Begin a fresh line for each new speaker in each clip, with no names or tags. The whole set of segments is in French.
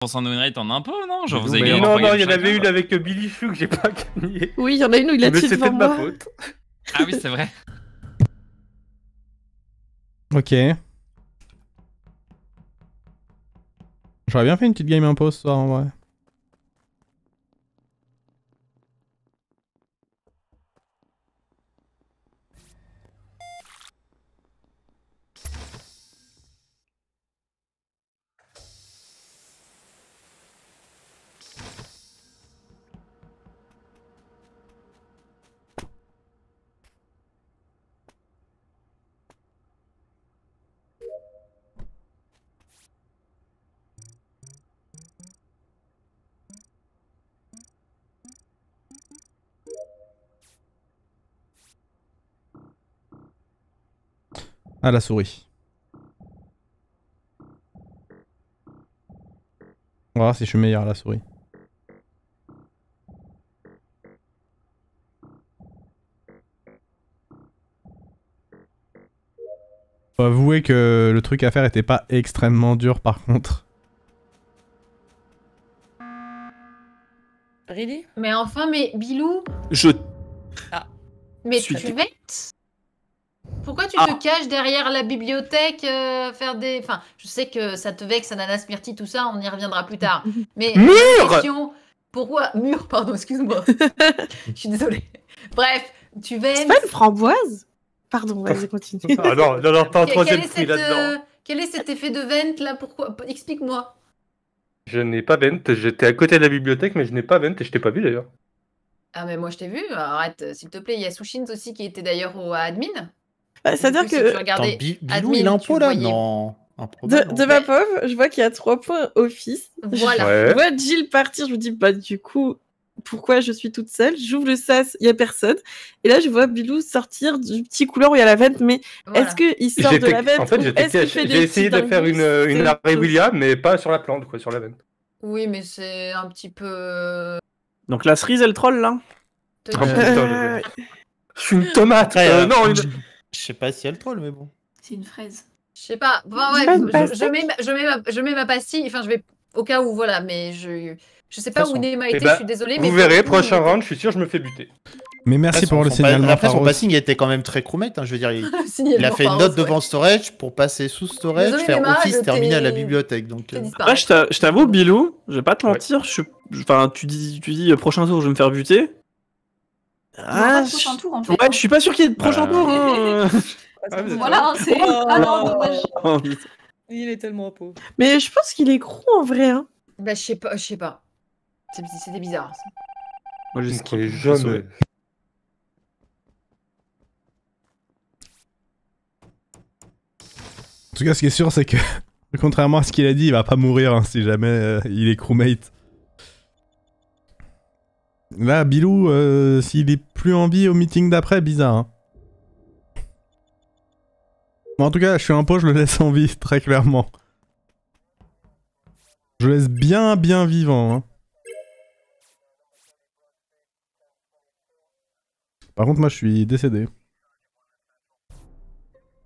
100% de win rate en impôt, non? Genre, vous
Mais
avez
non, il y en avait une avec Billy Chou que j'ai pas gagné.
Oui, il y en a une où il a tué devant moi.
Mais c'était de ma faute.
Ah oui, c'est vrai.
Ok. J'aurais bien fait une petite game impôt ce soir en vrai. Ah, la souris. On va voir si je suis meilleur à la souris. Faut avouer que le truc à faire était pas extrêmement dur par contre.
Really?
Mais enfin, mais Bilou, mais tu vêtes? Pourquoi tu te caches derrière la bibliothèque, faire des... Enfin, je sais que ça te vexe, Ananas, Myrtille, tout ça, on y reviendra plus tard. Mais question, pourquoi... Mur, pardon, excuse-moi. Je suis désolée. Bref, tu vêtes...
C'est pas une framboise? Pardon, vas-y, continue.
Ah non, t'as un troisième fruit là-dedans.
Quel est cet effet de vente là? Pourquoi? Explique-moi.
Je n'ai pas vent, j'étais à côté de la bibliothèque, mais je n'ai pas vent et je t'ai pas vu d'ailleurs.
Ah mais moi je t'ai vu, arrête s'il te plaît, il y a Sushins aussi qui était d'ailleurs au admin.
C'est-à-dire
Du coup,
que...
Si tu regardais
Bilou,
admin,
il est en
tu
pot là?
voyais-
Non.
De ma pauvre, je vois qu'il y a 3 points office.
Voilà.
Je
Ouais.
vois Jill partir, je me dis, bah du coup, pourquoi je suis toute seule? J'ouvre le sas, il y a personne. Et là, je vois Bilou sortir du petit couloir où il y a la vente, mais
Voilà.
est-ce qu'il sort de la vente
En fait,
ou
j'étais
est-ce qu'il
caché.
fait des
J'ai essayé de
petits
faire
dingueries?
une Harry Williams, mais pas sur la plante, quoi, sur la vente.
Oui, mais c'est un petit peu...
Donc la cerise, elle troll là.
te
Oh,
dire-
putain, je suis une tomate.
Après,
Non,
je sais pas si elle troll, mais bon.
C'est une fraise.
Je sais pas. Bon, ouais,
Pas une
je
pastèque.
je mets ma pastille, enfin je vais... Au cas où, voilà, mais je sais pas
De toute
où Nema
Eh
était,
ben,
je suis désolée. mais
Vous verrez,
pour le coup,
prochain
il était-
round, je suis sûr, je me fais buter.
Mais merci pour le signalement.
Après, son
Pharos.
passing était quand même très crewmate. Hein, je veux dire, il
Signalement
a fait une
Pharos,
note
ouais.
devant storage pour passer sous storage,
Désolé,
faire
Emma,
office,
je
terminer à la
t'ai-
bibliothèque. Donc,
T'es
Là,
disparu.
je t'avoue, Bilou, je vais pas te mentir, enfin, tu dis prochain tour, je vais me faire buter.
Ah, prochain tour en fait.
Ouais, je suis pas sûr qu'il y ait de prochain tour. Hein.
Ah, vous êtes
Voilà, c'est. Ah non, dommage.
Oh,
Il est tellement pauvre.
Mais je pense qu'il est gros en vrai. Hein.
Bah, je sais pas. C'était bizarre.
Moi, je
Vous ne
skip.
croyez jamais.
En tout cas, ce qui est sûr, c'est que contrairement à ce qu'il a dit, il va pas mourir hein, si jamais il est crewmate. Là, Bilou, s'il est plus en vie au meeting d'après, bizarre. Hein. Bon, en tout cas, je suis un pot, je le laisse en vie, très clairement. Je le laisse bien vivant. Hein. Par contre, moi, je suis décédé.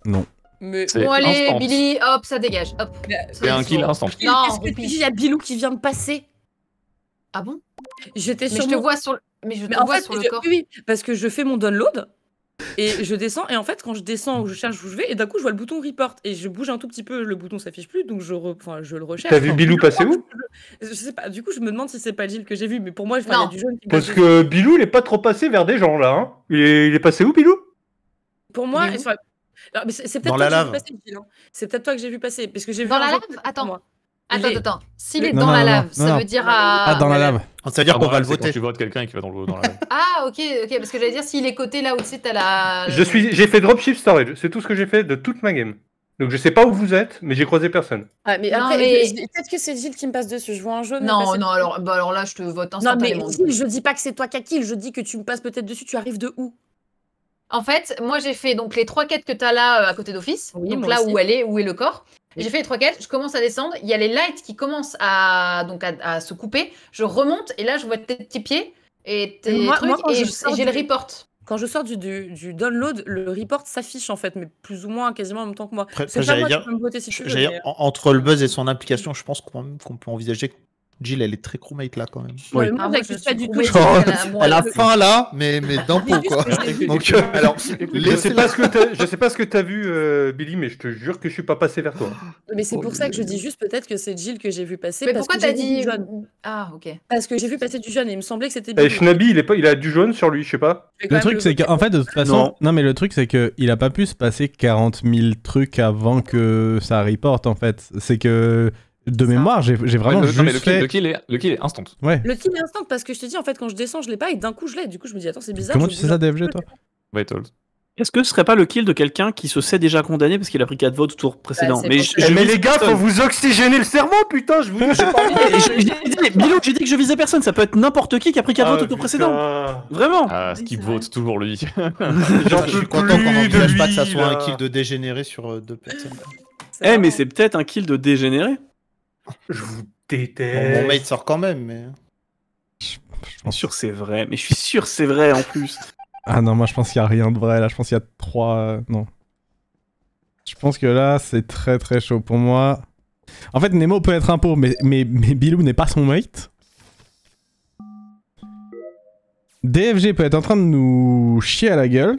Non.
Mais
C'est
Bon, allez,
instant.
Billy, hop, ça dégage. Hop.
C'est un kill instant.
Non,
qu'est-ce que tu
roupie.
dis? Il y a Bilou qui vient de passer.
Ah bon?
J'étais
Mais
sur
je te
mon-
vois sur le, mais je te
Mais en
vois
fait,
sur le
je-
corps.
oui, parce que je fais mon download et je descends. Et en fait, quand je descends ou je cherche où je vais, et d'un coup, je vois le bouton report et je bouge un tout petit peu, le bouton s'affiche plus, donc enfin, je le recherche.
T'as vu Bilou passer où?
Je sais pas. Du coup, je me demande si c'est pas Jill que j'ai vu, mais pour moi, il y
Non.
a du jaune qui
Parce
passe
que Bilou, il est pas trop passé vers des gens là. Hein. Il est passé où, Bilou?
Pour moi,
Il est où
enfin, alors, mais c'est
Dans
peut-être toi
la
que j'ai vu
lave.
passer, Jill, hein. C'est peut-être toi que j'ai vu passer, parce que j'ai vu
Dans
un
la
jaune
lave?
passer
Attends.
pour moi.
Attends,
J'ai-
attends. S'il est
Non,
dans
non,
la
non,
lave,
non,
ça
non.
veut dire à...
Ah, dans la lave.
c'est-à-dire qu'on va le
C'est quand
voter.
tu votes quelqu'un qui va dans la lave.
Ah, ok, parce que j'allais dire s'il est coté là où tu sais, t'as la...
J'ai fait dropship storage, c'est tout ce que j'ai fait de toute ma game. Donc je sais pas où vous êtes, mais j'ai croisé personne.
Ah, mais
Non,
après,
mais-
peut-être que c'est Jill qui me passe dessus. Je vois un jaune.
Non,
passer
non,
dessus.
alors là, je te vote
Non, mais
instantanément.
Jill, je dis pas que c'est toi qui as kill, je dis que tu me passes peut-être dessus. Tu arrives de où?
En fait, moi j'ai fait donc les 3 quêtes que t'as là à côté d'office,
Oui,
donc
moi
là
aussi.
où est le corps. J'ai fait les 3 quêtes, je commence à descendre, il y a les lights qui commencent à se couper, je remonte et là je vois tes petits pieds et tes
Moi,
trucs
quand
et
je sors
j'ai le
du-
report.
quand je sors du download, le report s'affiche en fait, mais plus ou moins quasiment en même temps que moi.
Après,
C'est pas
j'allais
moi
dire-
qui peux me voter si tu veux.
J'allais
mais,
dire, entre le buzz et son implication, je pense qu'on peut envisager que Jill, elle est très crewmate là quand même.
Ouais,
Oui.
moi,
Ah, moi, je
j'accuse
suis
pas du tout.
crewmate
Genre,
jusqu'à la moelle.
Elle a faim là, mais d'un pot quoi. Donc,
Alors, je
laissez
sais pas ce que t'as vu, Billy, mais je te jure que je suis pas passé vers toi.
Mais c'est pour ça que je dis juste peut-être que c'est Jill que j'ai vu passer.
Mais
parce
pourquoi
que
t'as
j'ai vu
dit.
du jaune.
Ah, ok.
Parce que j'ai vu passer du jaune et il me semblait que c'était
Eh,
Bilou.
Shnabi, il a du jaune sur lui, je sais pas.
Je vais quand
Le
même
truc, c'est
voter.
qu'en fait, de toute façon,
Non.
non, mais le truc, c'est qu'il a pas pu se passer 40 000 trucs avant que ça reporte, en fait. C'est que, de
Ça.
mémoire, j'ai vraiment
Ouais,
juste
non, mais le
fait...
kill est instant.
Ouais.
Le kill est instant parce que je te dis en fait quand je descends je l'ai pas et d'un coup je l'ai. Du coup je me dis attends c'est bizarre.
Comment
je
tu sais ça,
bouge un
DFG,
peu.
toi
Vitals.
Est-ce que ce serait pas le kill de quelqu'un qui se sait déjà condamné parce qu'il a pris 4 votes au tour précédent?
c'est
Mais
pour
je,
ça.
je
mais
vise
les gars,
personne.
faut vous oxygéner le cerveau, putain, je vous dis, j'ai pas
Bilou, j'ai dit que je visais personne, ça peut être n'importe qui a pris 4 votes au tour précédent. Vraiment.
Ah,
Oui,
skip
c'est vrai.
vote, toujours lui.
J'en
je suis
peux
content qu'on
plus de
n'envisage pas que ça
lui,
soit un
là.
kill de dégénéré sur 2 personnes.
C'est
Eh, mais
marrant.
c'est peut-être un kill de dégénéré.
Je vous
Bon,
déteste.
mon mate sort quand même, mais.
Je suis sûr que c'est vrai, mais je suis sûr que c'est vrai en plus.
Ah non, moi, je pense qu'il y a rien de vrai, là. Je pense qu'il y a 3... Non. Je pense que là, c'est très très chaud pour moi. En fait, Nemo peut être un pot, mais Bilou n'est pas son mate. DFG peut être en train de nous chier à la gueule.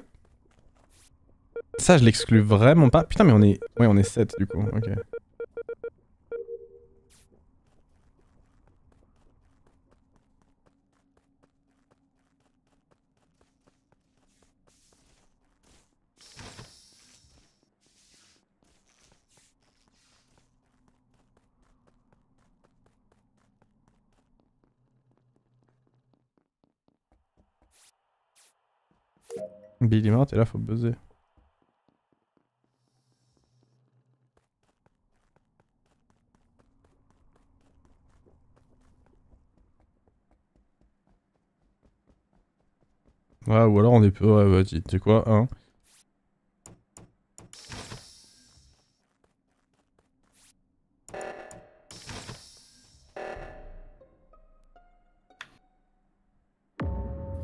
Ça, je l'exclus vraiment pas. Putain, mais on est... Ouais, on est 7 du coup, ok. Billy Mart est là, faut buzzer. Ouais, ou alors on est peu. Ouais, vas-y, tu sais quoi, hein.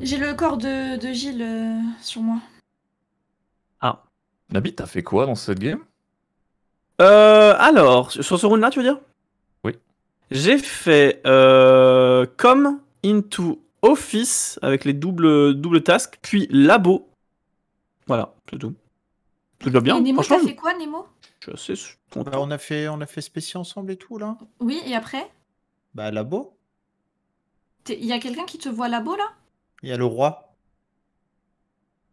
J'ai le corps de Gilles sur moi.
Nabi, t'as fait quoi dans cette game?
Alors, sur ce round-là, tu veux dire?
Oui.
J'ai fait com into office avec les double tasks, puis labo. Voilà, c'est tout. Tout va bien.
Et Nemo,
Franchement,
t'as fait quoi, Nemo?
je suis assez content.
Bah, on a fait spécial ensemble et tout là.
Oui, et après?
Bah, labo.
Il y a quelqu'un qui te voit là-bas, là?
Il y a le roi.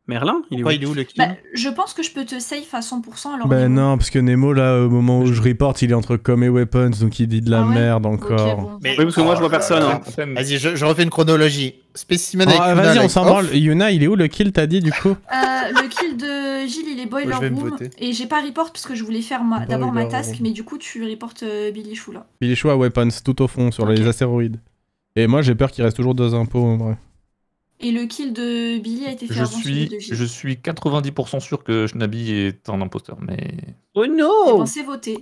Merlin, il est où?
Pourquoi il est où le kill?
Bah, je pense que je peux te safe à 100% alors.
Ben
Nemo.
non, parce que Nemo, là, au moment où je reporte, il est entre com et weapons, donc il dit de la
Ah ouais
merde
Ok,
encore.
bon.
Mais-
Oui, parce que moi, je vois personne. hein.
Vas-y, je refais une chronologie. Spécimen avec
Ah,
Yuna,
vas-y, on
like
s'en
off.
branle. Yuna, il est où le kill, t'as dit, du coup
Le kill de Gilles, il est boiler
Moi, je vais me
room.
voter.
Et j'ai pas report parce que je voulais faire d'abord ma
Boiler
task,
room.
mais du coup, tu reportes Billy Chou là.
Il est chaud à weapons, tout au fond, sur les astéroïdes. Et moi, j'ai peur qu'il reste toujours 2 impôts, en vrai.
Et le kill de Billy a été fait
Je
avant celui de Gilles.
suis 90% sûr que Shnabi est un imposteur, mais...
Oh
Eh
non!
ben, c'est voté.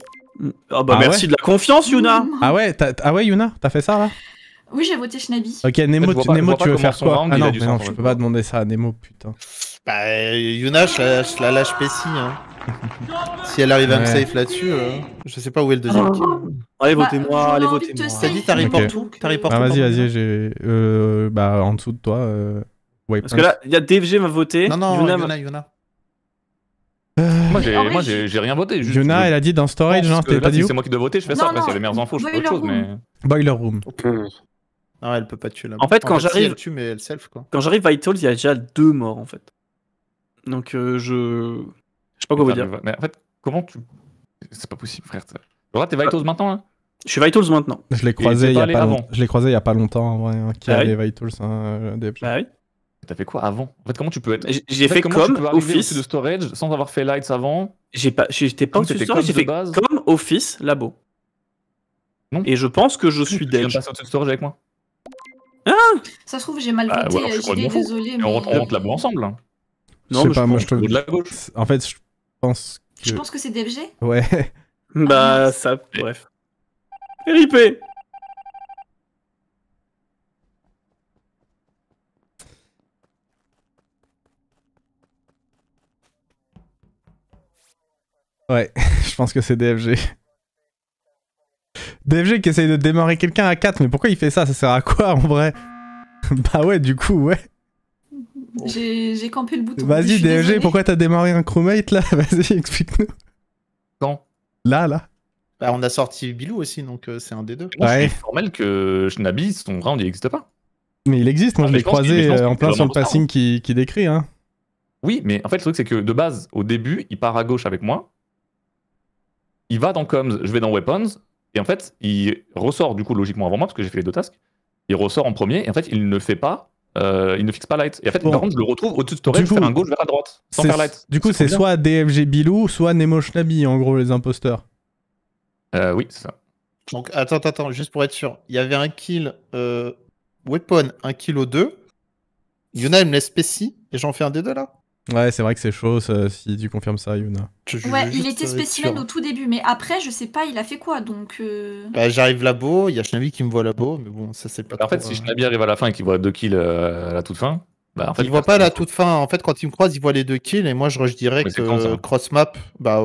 Ah bah
Ah
merci
ouais
de la confiance, Yuna!
Ah ouais, ah ouais, Yuna, t'as fait ça, là
Oui, j'ai voté Shnabi.
Ok, Nemo,
je vois pas-
Nemo
je vois
tu
pas
veux
comment
faire
son
quoi
round,
Ah
il a
non,
du
mais
sang,
non,
en
je
fait.
peux pas demander ça à Nemo, putain.
Bah, Yuna, je la lâche Pessi. Hein. Si elle arrive à me
Ouais.
safe là-dessus, je sais pas où est le deuxième kill.
Allez,
Bah,
votez-moi,
j'aurais
allez,
envie de te
votez-moi.
T'as dit, t'as
safe,
report
Ok.
tout?
donc,
T'as report
Ah,
tout,
vas-y,
pardon.
vas-y, j'ai... bah, en dessous de toi, weapons.
Parce que là, il y a DFG m'a voté.
Non, non,
Yuna
Yuna, Yuna.
Moi,
Mais en vrai,
j'ai rien voté. Juste,
Yuna,
je
elle a dit dans storage,
pense
non
que
T'es
là,
pas
si
dit où
c'est moi qui dois voter, je fais ça.
Non,
Après, s'il y a
non,
les meilleures infos, je fais
Boiler
autre chose,
room.
mais...
Boiler room.
Non, elle peut pas tuer là.
En fait, quand
si,
j'arrive-
elle tue, mais elle self quoi.
Quand j'arrive Vitals, il y a déjà 2 morts en fait. Donc je sais pas quoi vous dire.
Mais en fait, comment tu... C'est pas possible, frère. Laura, t'es Vitals maintenant, hein?
Je suis Vitals maintenant.
Je l'ai
t'es
croisé il y
pas
a
allé
pas
avant.
longtemps. Je l'ai croisé il y a pas longtemps, en vrai, hein, qui
Ah
a
oui
les Vitals, DFG.
Bah oui.
T'as fait quoi avant? En fait, comment tu peux être...
J'ai
En
fait
comment tu
com,
peux arriver au-dessus
office.
de storage sans avoir fait lights avant?
J'étais pas
Comme
au-dessus de
t'étais
storage,
com
j'ai
de
fait
base.
com, office, labo.
Non.
Et je pense que je suis
Tu viens de
dead.
passer au-dessus de storage avec moi?
Ça se trouve, j'ai mal
Bah,
voté,
ou alors je suis
JD,
complètement fou.
désolé.
Et
Mais...
on rentre là-bas ensemble, là.
Non,
je
mais
sais pas, moi je
Au de
trouve...
la gauche.
En fait, je pense que...
Je pense que c'est DFG.
Ouais.
Bah ça, bref. RIP.
Ouais, je pense que c'est DFG. DFG qui essaye de démarrer quelqu'un à 4, mais pourquoi il fait ça? Ça sert à quoi en vrai? Bah ouais, du coup, ouais.
J'ai campé le bouton. Je
Vas-y,
suis
DFG,
désolée.
pourquoi t'as démarré un crewmate là? Vas-y, explique-nous.
Quand
Là.
Bah, on a sorti Bilou aussi, donc c'est un des deux.
Moi, je
Ouais.
suis formel que Shnabi, son round, il n'existe pas.
Mais il existe, moi
Ah,
je
mais
l'ai
je pense
croisé
qu'il-
en plein
c'est
sur le
vraiment
passing qui décrit, hein.
Oui, mais en fait, le truc, c'est que de base, au début, il part à gauche avec moi. Il va dans Comms, je vais dans Weapons. Et en fait, il ressort du coup logiquement avant moi, parce que j'ai fait les deux tasks. Il ressort en premier, et en fait, il ne fait pas. Il ne fixe pas light. Et en fait,
Bon.
par contre, je le retrouve au-dessus de storage,
Du coup,
faire un gauche vers la droite, sans
C'est-
faire light.
Du coup, c'est
trop bien.
soit DFG Bilou, soit Nemo Shnabi, en gros, les imposteurs.
Oui, c'est ça.
Donc, attends, juste pour être sûr. Il y avait un kill Weapon, un kill au 2. Yuna, elle me laisse spécie, et j'en fais un des deux là.
Ouais, c'est vrai que c'est chaud si tu confirmes ça, Yuna.
Ouais, il était spécimen au tout début, mais après, je sais pas, il a fait quoi, donc...
Bah, j'arrive labo, il y a Shnabi qui me voit labo, mais bon, ça c'est pas
En fait,
trop,
si Shnabi arrive à la fin et qu'il voit 2 kills à la toute fin, bah en fait.
il voit pas à la toute fin. En fait, quand il me croise, il voit les 2 kills, et moi je rush direct
Mais c'est quand, ça
cross map. Bah,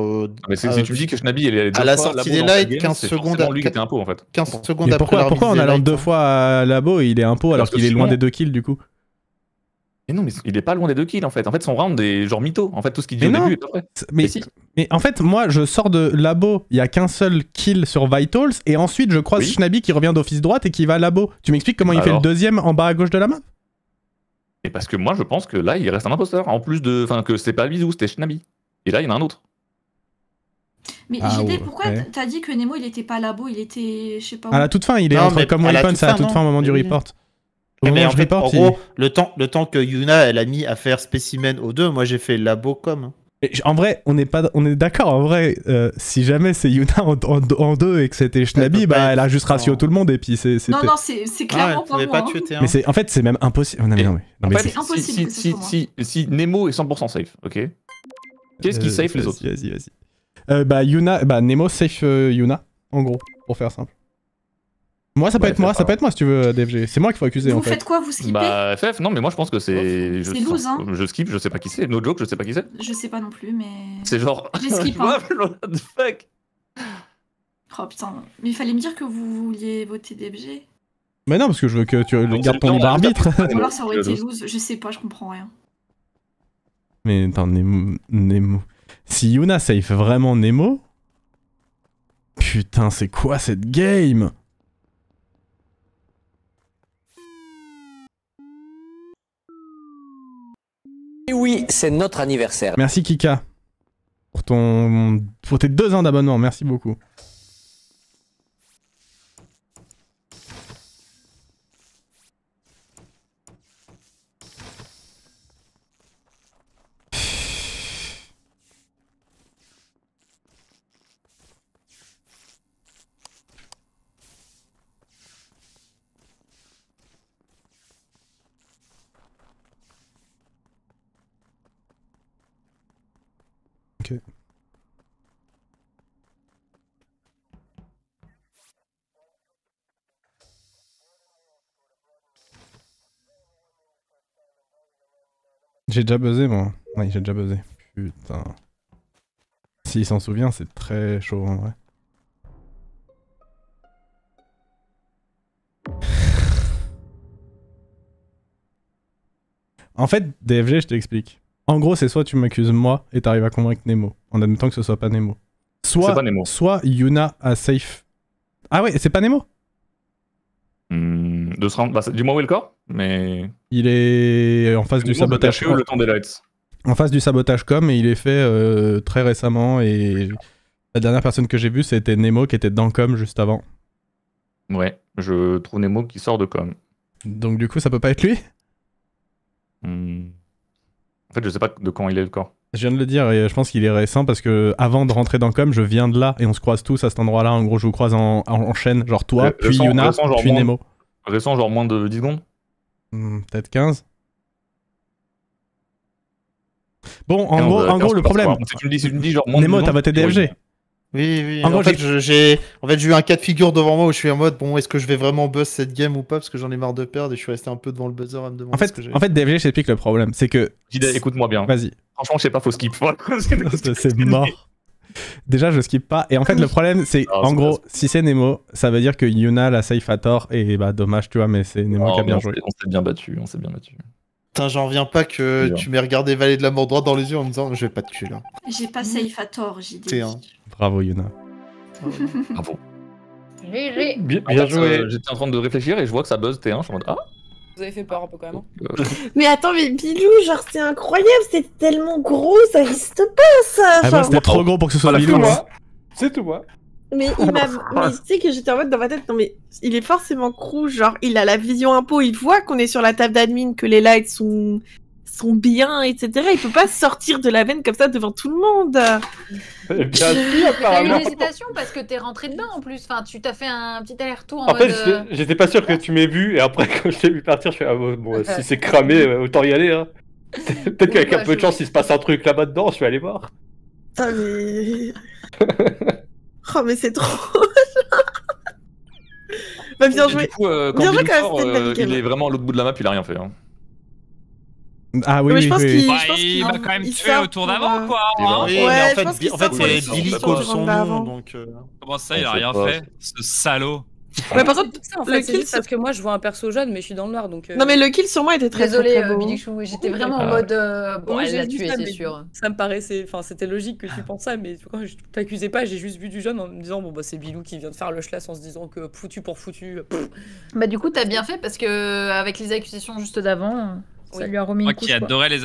Mais si tu me dis que Shnabi, il est
à la sortie des lights, 15 secondes
lui qui était un pot en fait.
15 secondes
Mais
après
pourquoi on
la
a l'air
light,
deux
hein.
fois à labo et il est impo alors
Parce que
qu'il est loin
sinon-
des 2 kills du coup?
Et non, mais il est pas loin des 2 kills en fait. En fait, son round est genre mytho. En fait, tout ce qu'il dit
Mais
au
non.
début est après.
Mais,
Mais si.
mais en fait, moi je sors de labo, il y a qu'un seul kill sur Vitals et ensuite je croise
Oui.
Shnabi qui revient d'office droite et qui va à labo. Tu m'expliques comment il fait le
Alors
deuxième en bas à gauche de la map?
Et parce que moi, je pense que là, il reste un imposteur. En plus de. Enfin, que c'était pas Bizou, c'était Shnabi. Et là, il y en a un autre.
Mais
Ah,
JD,
ouais.
pourquoi
Ouais.
t'as dit que Nemo, il était pas labo, il était... Je sais pas où.
À la toute fin, il est
Non,
entre
mais
comme
à la
weapon,
toute
c'est à la
fin,
toute
non.
fin au moment du
Oui.
report. Au
Mais
moment
en
où je
fait, en
report,
gros, le temps que Yuna elle a mis à faire spécimen au 2, moi j'ai fait labo comme.
En vrai, on est d'accord. En vrai, si jamais c'est Yuna en 2 et que c'était Shnabi,
peut
bah
pas
elle a
être-
juste ratio
non.
tout le monde et puis c'est.
Non, non, c'est clairement pas moi.
pas
hein.
tuer T1.
Mais c'est en fait c'est même impossible. Non, mais, non, mais, non,
En
mais
fait,
c'est impossible que ce soit moi.
si Nemo est 100% safe, ok. Qu'est-ce qui safe les autres?
Vas-y. Bah Yuna, bah Nemo safe Yuna, en gros, pour faire simple. Moi ça peut
Ouais,
être moi,
c'est
ça
pas
peut être moi si tu veux DFG. C'est moi qu'il faut accuser
Vous
en fait.
faites quoi, vous skippez?
Bah, FF, non, mais moi je pense que c'est.
C'est loose, hein.
Je skip, je sais pas qui c'est. No joke, je sais pas qui c'est.
Je sais pas non plus, mais...
C'est genre.
Je skip, hein.
What the fuck?
Oh putain, mais il fallait me dire que vous vouliez voter DFG.
Mais non, parce que je veux que tu
Non,
gardes
c'est
ton
le
libre
temps,
arbitre.
Ou alors ça aurait été
loose.
loose, je sais pas, je comprends rien.
Mais attends, Nemo. Si Yuna safe vraiment Nemo. Putain, c'est quoi cette game?
Et oui, c'est notre anniversaire.
Merci Kika. Pour tes 2 ans d'abonnement, merci beaucoup. Ok. J'ai déjà buzzé moi. Oui, j'ai déjà buzzé. Putain. S'il s'en souvient, c'est très chaud en vrai. En fait, DFG, je t'explique. En gros, c'est soit tu m'accuses moi et t'arrives à convaincre Nemo, en admettant que ce soit pas Nemo.
C'est pas Nemo.
Soit Yuna a safe. Ah ouais, c'est pas Nemo?
De se rendre. Bah, dis-moi où est le corps, mais.
Il est en face du
Nemo,
sabotage.
je l'ai le temps des lights.
En face du sabotage com et il est fait très récemment et la dernière personne que j'ai vue c'était Nemo qui était dans com juste avant.
Ouais, je trouve Nemo qui sort de com.
Donc du coup ça peut pas être lui?
En fait, je sais pas de quand il est le corps.
Je viens de le dire et je pense qu'il est récent parce que avant de rentrer dans com je viens de là et on se croise tous à cet endroit là. En gros je vous croise en chaîne, genre toi, puis
Récent,
Yuna,
récent, genre
puis
moins-
Nemo.
Récent, genre moins de 10 secondes.
Peut-être 15. Bon, en
15,
gros,
15,
le problème.
Si tu me dis genre moins de
Nemo,
10
t'as voté
secondes,
DFG.
Oui.
En
En,
gros,
fait, j'ai eu un cas de figure devant moi où je suis en mode bon, est-ce que je vais vraiment buzz cette game ou pas parce que j'en ai marre de perdre et je suis resté un peu devant le buzzer à me demander
En
ce que j'ai.
fait, DFG, je t'explique le problème. C'est que.
Écoute-moi bien.
Vas-y.
Franchement, je sais pas, faut skip.
C'est mort. Déjà, je skip pas. Et en fait, le problème, c'est
Ah,
en
c'est
gros, si c'est Nemo, ça veut dire que Yuna la safe à tort. Et bah, dommage, tu vois, mais c'est Nemo qui a bien joué.
On s'est bien battu,
Putain, j'en reviens pas que
Bien.
tu m'aies regardé Vallée de la mort droit dans les yeux en me disant je vais pas de cul là.
J'ai pas safe à tort, j'ai dit.
T1.
Bravo, Yuna.
Bravo.
GG.
Bien joué.
J'étais en train de réfléchir et je vois que ça buzz T1, je suis en mode
Vous avez fait peur un peu quand même.
Mais attends, mais Bilou, genre, c'est incroyable, c'est tellement gros, ça existe pas, ça.
Ah, moi,
Genre,
c'était trop gros pour que ce soit
C'est
Bilou.
tout
hein.
moi. C'est tout moi.
mais il m'a. Mais tu sais que j'étais en mode dans ma tête, non, mais il est forcément crew, genre, il a la vision impôt, il voit qu'on est sur la table d'admin, que les lights sont bien, etc. Il peut pas sortir de la veine comme ça devant tout le monde.
Bien sûr,
T'as eu
apparemment.
l'hésitation parce que t'es rentré dedans en plus. Enfin, tu t'as fait un petit aller-retour en
En fait,
mode.
j'étais pas sûr que tu m'aies vu, et après, quand je t'ai vu partir, je fais ah bon, si c'est cramé, autant y aller. Hein. Peut-être qu'avec un peu de chance, il se passe un truc là-bas dedans, je vais aller voir.
Putain, mais. Oh, mais c'est trop. Bah, bien joué.
Du coup, quand
Bien joué
Bilou
quand même,
sort,
c'était une
il
game.
est vraiment à l'autre bout de la map, il a rien fait. Hein.
Ah oui,
Mais
oui,
je pense
oui.
qu'il.
Bah,
je pense
il
qu'il-
va quand même
il
tuer
sort
au tour
pour,
d'avant, quoi.
Et voilà.
Oui,
Ouais,
mais en
je
fait,
pense qu'il
en
sort
fait
pour les
c'est
sort
Billy
pour
comme
le
son
round
nom,
d'avant.
donc.
Comment ça, il a
On sait
rien
pas.
fait, ce salaud.
Ouais, par contre,
Ça, en
le
fait, c'est
kill
juste parce que moi je vois un perso jaune, mais je suis dans le noir donc.
Non, mais le kill sur moi était très
Désolé,
très beau.
Bidichou, j'étais vraiment en
Ah.
mode. Bon,
Oui,
elle
j'ai
l'a
vu
tué,
ça,
c'est
mais
sûr.
Ça me paraissait, enfin c'était logique que tu penses ça, mais quand je t'accusais pas, j'ai juste vu du jaune en me disant bon bah c'est Bilou qui vient de faire le schlass en se disant que foutu pour foutu.
Bah, du coup, t'as bien fait parce que avec les accusations juste d'avant, ça
Oui.
lui a remis
Moi
une couche.
qui
quoi.
adorais les